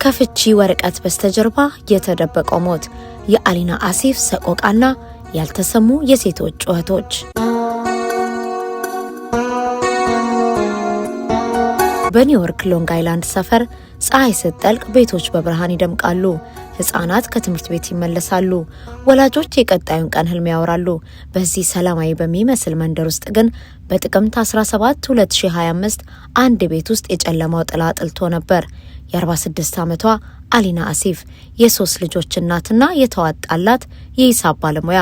ከፍቺ ወረቀት በስተጀርባ የተደበቀው ሞት፣ የአሊና አሲፍ ሰቆቃና ያልተሰሙ የሴቶች ጩኸቶች። በኒውዮርክ ሎንግ አይላንድ ሰፈር ፀሐይ ስትጠልቅ ቤቶች በብርሃን ይደምቃሉ። ህፃናት ከትምህርት ቤት ይመለሳሉ። ወላጆች የቀጣዩን ቀን ህልም ያወራሉ። በዚህ ሰላማዊ በሚመስል መንደር ውስጥ ግን በጥቅምት 17 2025 አንድ ቤት ውስጥ የጨለማው ጥላ ጥልቶ ነበር። የ46 ዓመቷ አሊና አሲፍ የ3 ልጆች እናትና የተዋጣላት የሂሳብ ባለሙያ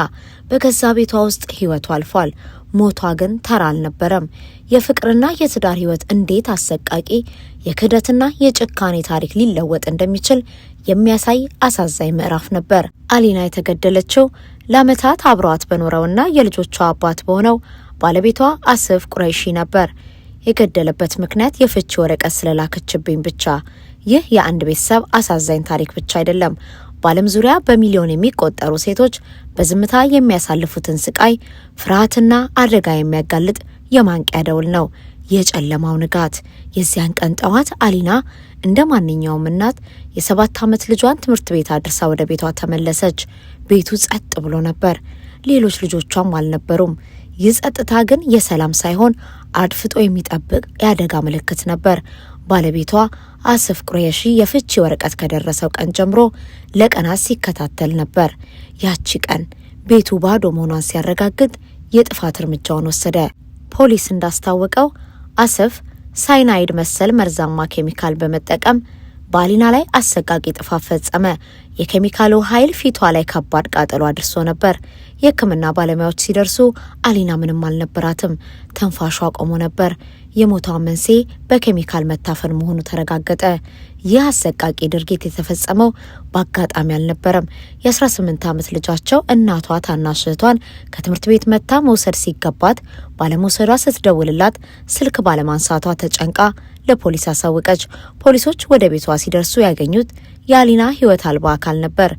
በገዛ ቤቷ ውስጥ ህይወቷ አልፏል። ሞቷ ግን ተራ አልነበረም። የፍቅርና የትዳር ህይወት እንዴት አሰቃቂ የክህደትና የጭካኔ ታሪክ ሊለወጥ እንደሚችል የሚያሳይ አሳዛኝ ምዕራፍ ነበር። አሊና የተገደለችው ለዓመታት አብሯት በኖረውና የልጆቿ አባት በሆነው ባለቤቷ አሲፍ ቁረይሺ ነበር። የገደለበት ምክንያት የፍቺ ወረቀት ስለላከችብኝ ብቻ። ይህ የአንድ ቤተሰብ አሳዛኝ ታሪክ ብቻ አይደለም። በዓለም ዙሪያ በሚሊዮን የሚቆጠሩ ሴቶች በዝምታ የሚያሳልፉትን ስቃይ፣ ፍርሃትና አደጋ የሚያጋልጥ የማንቂያ ደውል ነው። የጨለማው ንጋት። የዚያን ቀን ጠዋት አሊና እንደ ማንኛውም እናት የ7 ዓመት ልጇን ትምህርት ቤት አድርሳ ወደ ቤቷ ተመለሰች። ቤቱ ጸጥ ብሎ ነበር። ሌሎች ልጆቿም አልነበሩም። ይህ ጸጥታ ግን የሰላም ሳይሆን አድፍጦ የሚጠብቅ የአደጋ ምልክት ነበር። ባለቤቷ አሲፍ ቁረይሺ የፍቺ ወረቀት ከደረሰው ቀን ጀምሮ ለቀናት ሲከታተል ነበር። ያቺ ቀን ቤቱ ባዶ መሆኗን ሲያረጋግጥ የጥፋት እርምጃውን ወሰደ። ፖሊስ እንዳስታወቀው አሲፍ ሳይናይድ መሰል መርዛማ ኬሚካል በመጠቀም በአሊና ላይ አሰቃቂ ጥፋት ፈጸመ። የኬሚካሉ ኃይል ፊቷ ላይ ከባድ ቃጠሎ አድርሶ ነበር። የሕክምና ባለሙያዎች ሲደርሱ አሊና ምንም አልነበራትም። ተንፋሿ ቆሞ ነበር። የሞቷ መንስኤ በኬሚካል መታፈን መሆኑ ተረጋገጠ። ይህ አሰቃቂ ድርጊት የተፈጸመው በአጋጣሚ አልነበረም። የ18 ዓመት ልጃቸው እናቷ ታናሽ እህቷን ከትምህርት ቤት መታ መውሰድ ሲገባት ባለመውሰዷ ስትደውልላት ስልክ ባለማንሳቷ ተጨንቃ ለፖሊስ አሳወቀች። ፖሊሶች ወደ ቤቷ ሲደርሱ ያገኙት የአሊና ህይወት አልባ አካል ነበር።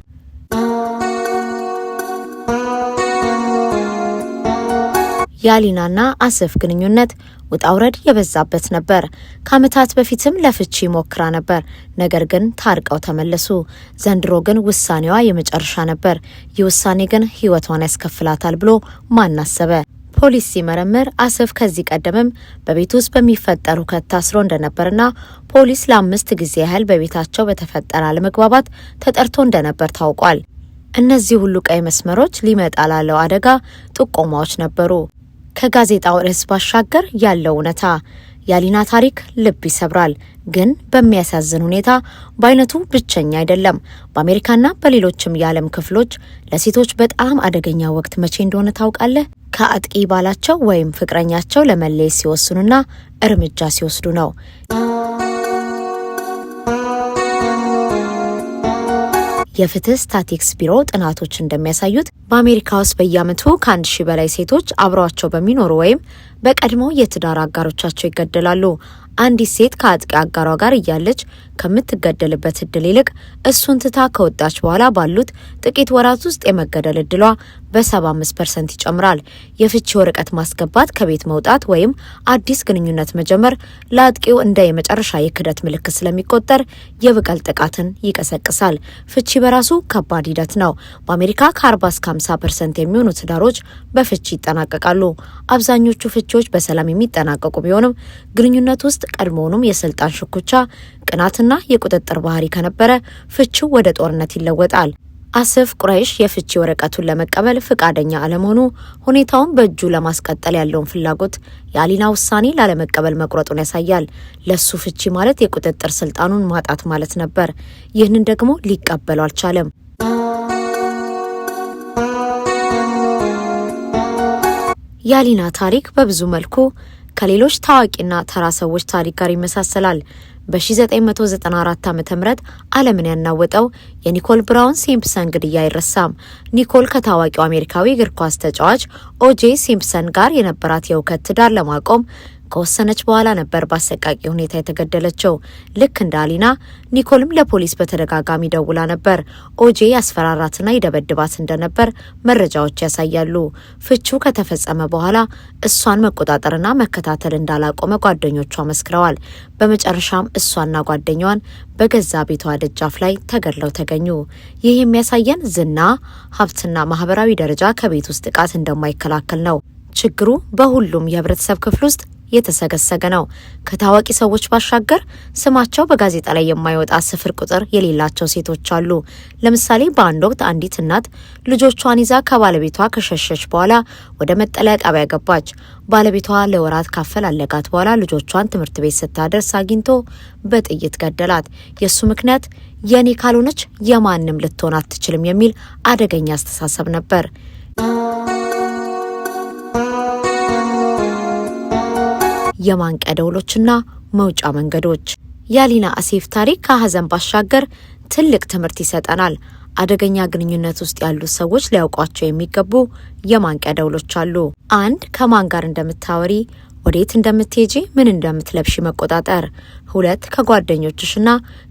የአሊናና አሲፍ ግንኙነት ውጣውረድ የበዛበት ነበር። ከዓመታት በፊትም ለፍቺ ሞክራ ነበር፣ ነገር ግን ታርቀው ተመለሱ። ዘንድሮ ግን ውሳኔዋ የመጨረሻ ነበር። ይህ ውሳኔ ግን ህይወቷን ያስከፍላታል ብሎ ማን አሰበ? ፖሊስ ሲመረምር አሲፍ ከዚህ ቀደምም በቤት ውስጥ በሚፈጠሩ ሁከት ታስሮ እንደነበርና ፖሊስ ለ5 ጊዜ ያህል በቤታቸው በተፈጠረ አለመግባባት ተጠርቶ እንደነበር ታውቋል። እነዚህ ሁሉ ቀይ መስመሮች ሊመጣ ላለው አደጋ ጥቆማዎች ነበሩ። ከጋዜጣው ርዕስ ባሻገር ያለው እውነታ የአሊና ታሪክ ልብ ይሰብራል፣ ግን በሚያሳዝን ሁኔታ በአይነቱ ብቸኛ አይደለም። በአሜሪካና በሌሎችም የዓለም ክፍሎች ለሴቶች በጣም አደገኛ ወቅት መቼ እንደሆነ ታውቃለህ? ከአጥቂ ባላቸው ወይም ፍቅረኛቸው ለመለየት ሲወስኑና እርምጃ ሲወስዱ ነው። የፍትህ ስታቲክስ ቢሮ ጥናቶች እንደሚያሳዩት በአሜሪካ ውስጥ በየዓመቱ ከ1000 በላይ ሴቶች አብረዋቸው በሚኖሩ ወይም በቀድሞ የትዳር አጋሮቻቸው ይገደላሉ። አንዲት ሴት ከአጥቂ አጋሯ ጋር እያለች ከምትገደልበት እድል ይልቅ እሱን ትታ ከወጣች በኋላ ባሉት ጥቂት ወራት ውስጥ የመገደል እድሏ በ75% ይጨምራል። የፍቺ ወረቀት ማስገባት፣ ከቤት መውጣት ወይም አዲስ ግንኙነት መጀመር ለአጥቂው እንደ የመጨረሻ የክህደት ምልክት ስለሚቆጠር የበቀል ጥቃትን ይቀሰቅሳል። ፍቺ በራሱ ከባድ ሂደት ነው። በአሜሪካ ከ40 እስከ 50% የሚሆኑ ትዳሮች በፍቺ ይጠናቀቃሉ። አብዛኞቹ ፍቺዎች በሰላም የሚጠናቀቁ ቢሆንም ግንኙነት ውስጥ ቀድሞውኑም የስልጣን ሽኩቻ፣ ቅናትና የቁጥጥር ባህሪ ከነበረ ፍቺው ወደ ጦርነት ይለወጣል። አሲፍ ቁረይሺ የፍቺ ወረቀቱን ለመቀበል ፍቃደኛ አለመሆኑ ሁኔታውን በእጁ ለማስቀጠል ያለውን ፍላጎት የአሊና ውሳኔ ላለመቀበል መቁረጡን ያሳያል። ለሱ ፍቺ ማለት የቁጥጥር ስልጣኑን ማጣት ማለት ነበር። ይህንን ደግሞ ሊቀበሉ አልቻለም። የአሊና ታሪክ በብዙ መልኩ ከሌሎች ታዋቂና ተራ ሰዎች ታሪክ ጋር ይመሳሰላል። በ1994 ዓ.ም ዓለምን ያናወጠው የኒኮል ብራውን ሲምፕሰን ግድያ አይረሳም። ኒኮል ከታዋቂው አሜሪካዊ እግር ኳስ ተጫዋች ኦጄ ሲምፕሰን ጋር የነበራት የውከት ትዳር ለማቆም ከወሰነች በኋላ ነበር በአሰቃቂ ሁኔታ የተገደለችው። ልክ እንደ አሊና ኒኮልም ለፖሊስ በተደጋጋሚ ደውላ ነበር። ኦጄ ያስፈራራትና ይደበድባት እንደነበር መረጃዎች ያሳያሉ። ፍቹ ከተፈጸመ በኋላ እሷን መቆጣጠርና መከታተል እንዳላቆመ ጓደኞቿ መስክረዋል። በመጨረሻም እሷና ጓደኛዋን በገዛ ቤቷ ደጃፍ ላይ ተገድለው ተገኙ። ይህ የሚያሳየን ዝና፣ ሀብትና ማህበራዊ ደረጃ ከቤት ውስጥ ጥቃት እንደማይከላከል ነው። ችግሩ በሁሉም የህብረተሰብ ክፍል ውስጥ የተሰገሰገ ነው። ከታዋቂ ሰዎች ባሻገር ስማቸው በጋዜጣ ላይ የማይወጣ ስፍር ቁጥር የሌላቸው ሴቶች አሉ። ለምሳሌ በአንድ ወቅት አንዲት እናት ልጆቿን ይዛ ከባለቤቷ ከሸሸች በኋላ ወደ መጠለያ ጣቢያ ገባች። ባለቤቷ ለወራት ካፈላለጋት በኋላ ልጆቿን ትምህርት ቤት ስታደርስ አግኝቶ በጥይት ገደላት። የሱ ምክንያት የኔ ካልሆነች የማንም ልትሆን አትችልም የሚል አደገኛ አስተሳሰብ ነበር። የማንቂያ ደውሎችና መውጫ መንገዶች። የአሊና አሲፍ ታሪክ ከሀዘን ባሻገር ትልቅ ትምህርት ይሰጠናል። አደገኛ ግንኙነት ውስጥ ያሉ ሰዎች ሊያውቋቸው የሚገቡ የማንቂያ ደውሎች አሉ። 1. ከማን ጋር እንደምታወሪ፣ ወዴት እንደምትሄጂ፣ ምን እንደምትለብሺ መቆጣጠር። 2. ከጓደኞችሽና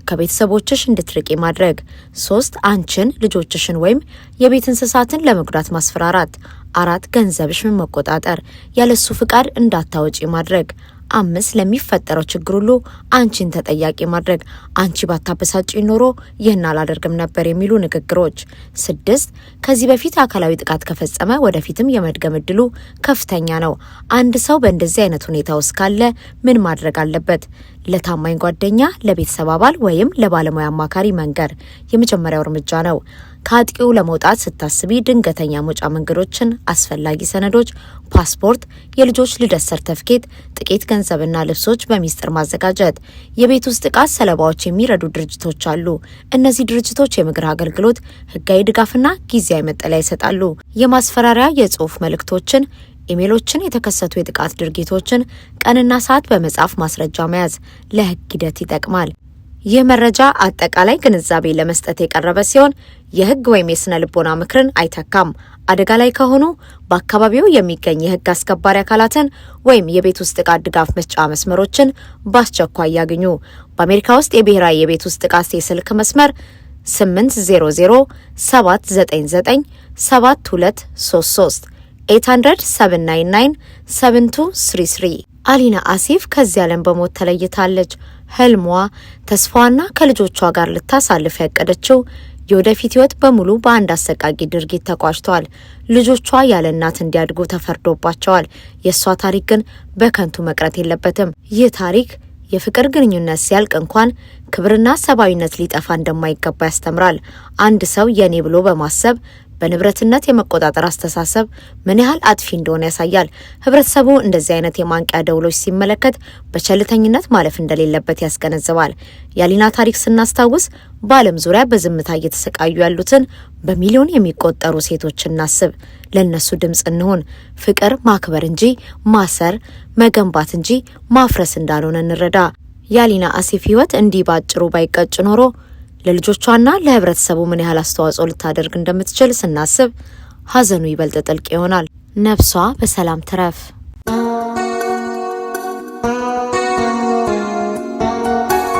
ከቤተሰቦችሽ እንድትርቂ ማድረግ። 3. አንቺን፣ ልጆችሽን ወይም የቤት እንስሳትን ለመጉዳት ማስፈራራት። 4. ገንዘብሽን መቆጣጠር፣ ያለሱ ፍቃድ እንዳታወጪ ማድረግ። 5. ለሚፈጠረው ችግር ሁሉ አንቺን ተጠያቂ ማድረግ። አንቺ ባታበሳጪ ኖሮ ይህን አላደርግም ነበር የሚሉ ንግግሮች። 6. ከዚህ በፊት አካላዊ ጥቃት ከፈጸመ ወደፊትም የመድገም እድሉ ከፍተኛ ነው። አንድ ሰው በእንደዚህ አይነት ሁኔታ ውስጥ ካለ ምን ማድረግ አለበት? ለታማኝ ጓደኛ፣ ለቤተሰብ አባል ወይም ለባለሙያ አማካሪ መንገር የመጀመሪያው እርምጃ ነው። ከአጥቂው ለመውጣት ስታስቢ ድንገተኛ መውጫ መንገዶችን፣ አስፈላጊ ሰነዶች፣ ፓስፖርት፣ የልጆች ልደት ሰርተፍኬት፣ ጥቂት ገንዘብና ልብሶች በሚስጥር ማዘጋጀት። የቤት ውስጥ ጥቃት ሰለባዎች የሚረዱ ድርጅቶች አሉ። እነዚህ ድርጅቶች የምክር አገልግሎት፣ ህጋዊ ድጋፍና ጊዜያዊ መጠለያ ይሰጣሉ። የማስፈራሪያ የጽሁፍ መልእክቶችን፣ ኢሜሎችን፣ የተከሰቱ የጥቃት ድርጊቶችን ቀንና ሰዓት በመጻፍ ማስረጃ መያዝ ለህግ ሂደት ይጠቅማል። ይህ መረጃ አጠቃላይ ግንዛቤ ለመስጠት የቀረበ ሲሆን የህግ ወይም የስነ ልቦና ምክርን አይተካም። አደጋ ላይ ከሆኑ በአካባቢው የሚገኝ የህግ አስከባሪ አካላትን ወይም የቤት ውስጥ ጥቃት ድጋፍ መስጫ መስመሮችን በአስቸኳይ ያግኙ። በአሜሪካ ውስጥ የብሔራዊ የቤት ውስጥ ጥቃት የስልክ መስመር 800-799-7233 800-799-7233። አሊና አሲፍ ከዚህ ዓለም በሞት ተለይታለች። ህልሟ፣ ተስፋዋና ከልጆቿ ጋር ልታሳልፍ ያቀደችው የወደፊት ህይወት በሙሉ በአንድ አሰቃቂ ድርጊት ተቋጭቷል። ልጆቿ ያለ እናት እንዲያድጉ ተፈርዶባቸዋል። የእሷ ታሪክ ግን በከንቱ መቅረት የለበትም። ይህ ታሪክ የፍቅር ግንኙነት ሲያልቅ እንኳን ክብርና ሰብአዊነት ሊጠፋ እንደማይገባ ያስተምራል። አንድ ሰው የኔ ብሎ በማሰብ በንብረትነት የመቆጣጠር አስተሳሰብ ምን ያህል አጥፊ እንደሆነ ያሳያል። ህብረተሰቡ እንደዚህ አይነት የማንቂያ ደውሎች ሲመለከት በቸልተኝነት ማለፍ እንደሌለበት ያስገነዝባል። የአሊና ታሪክ ስናስታውስ በዓለም ዙሪያ በዝምታ እየተሰቃዩ ያሉትን በሚሊዮን የሚቆጠሩ ሴቶች እናስብ። ለነሱ ድምጽ እንሆን። ፍቅር ማክበር እንጂ ማሰር፣ መገንባት እንጂ ማፍረስ እንዳልሆነ እንረዳ። የአሊና አሲፍ ህይወት እንዲህ ባጭሩ ባይቀጭ ኖሮ ለልጆቿና ለህብረተሰቡ ምን ያህል አስተዋጽኦ ልታደርግ እንደምትችል ስናስብ ሀዘኑ ይበልጥ ጥልቅ ይሆናል። ነፍሷ በሰላም ትረፍ።